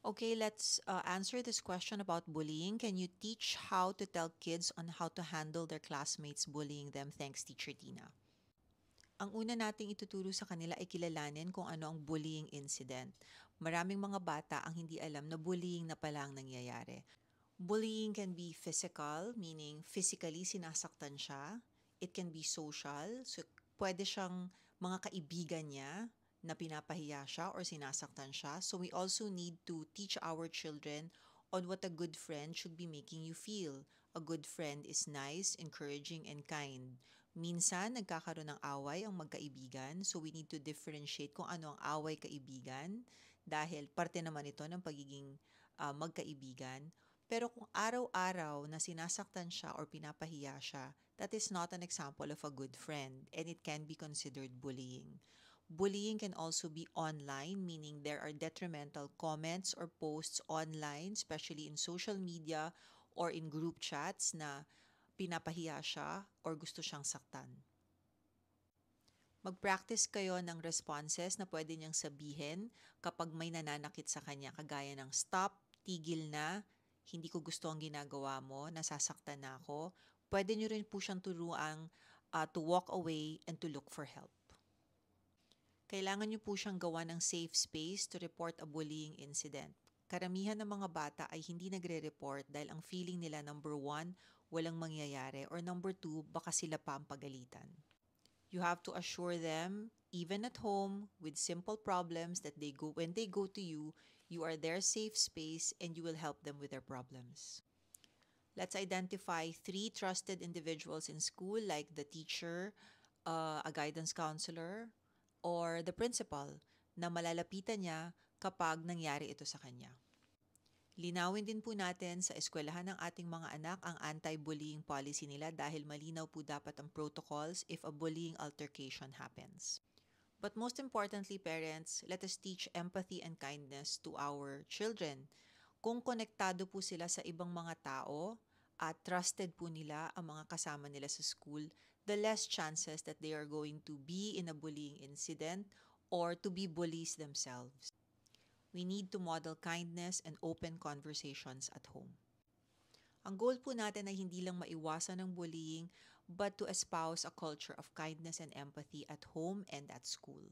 Okay, let's answer this question about bullying. Can you teach how to tell kids on how to handle their classmates bullying them? Thanks, Teacher Tina. Ang una nating ituturo sa kanila ay kilalanin kung ano ang bullying incident. Maraming mga bata ang hindi alam na bullying na pala ang nangyayari. Bullying can be physical, meaning physically sinasaktan siya. It can be social, so pwede siyang mga kaibigan niya na pinapahiya siya or sinasaktan siya. So we also need to teach our children on what a good friend should be making you feel. A good friend is nice, encouraging, and kind. Minsan, nagkakaroon ng away ang magkaibigan, so we need to differentiate kung ano ang away kaibigan dahil parte naman ito ng pagiging magkaibigan. Pero kung araw-araw na sinasaktan siya or pinapahiya siya, that is not an example of a good friend and it can be considered bullying. Bullying can also be online, meaning there are detrimental comments or posts online, especially in social media or in group chats na pinapahiya siya or gusto siyang saktan. Mag-practice kayo ng responses na pwede niyang sabihin kapag may nananakit sa kanya, kagaya ng stop, tigil na, hindi ko gusto ang ginagawa mo, nasasaktan na ako. Pwede niyo rin po siyang turuang to walk away and to look for help. Kailangan niyo po siyang gawa ng safe space to report a bullying incident. Karamihan ng mga bata ay hindi nagre-report dahil ang feeling nila, number 1, walang mangyayari, or number 2, baka sila pa ang pagalitan. You have to assure them, even at home, with simple problems that when they go to you, you are their safe space and you will help them with their problems. Let's identify 3 trusted individuals in school like the teacher, a guidance counselor, or the principal na malalapitan niya kapag nangyari ito sa kanya. Linawin din po natin sa eskwelahan ng ating mga anak ang anti-bullying policy nila dahil malinaw po dapat ang protocols if a bullying altercation happens. But most importantly, parents, let us teach empathy and kindness to our children. Kung konektado po sila sa ibang mga tao at trusted po nila ang mga kasama nila sa school, the less chances that they are going to be in a bullying incident or to be bullies themselves. We need to model kindness and open conversations at home. Ang goal po natin ay hindi lang maiwasan ng bullying, but to espouse a culture of kindness and empathy at home and at school.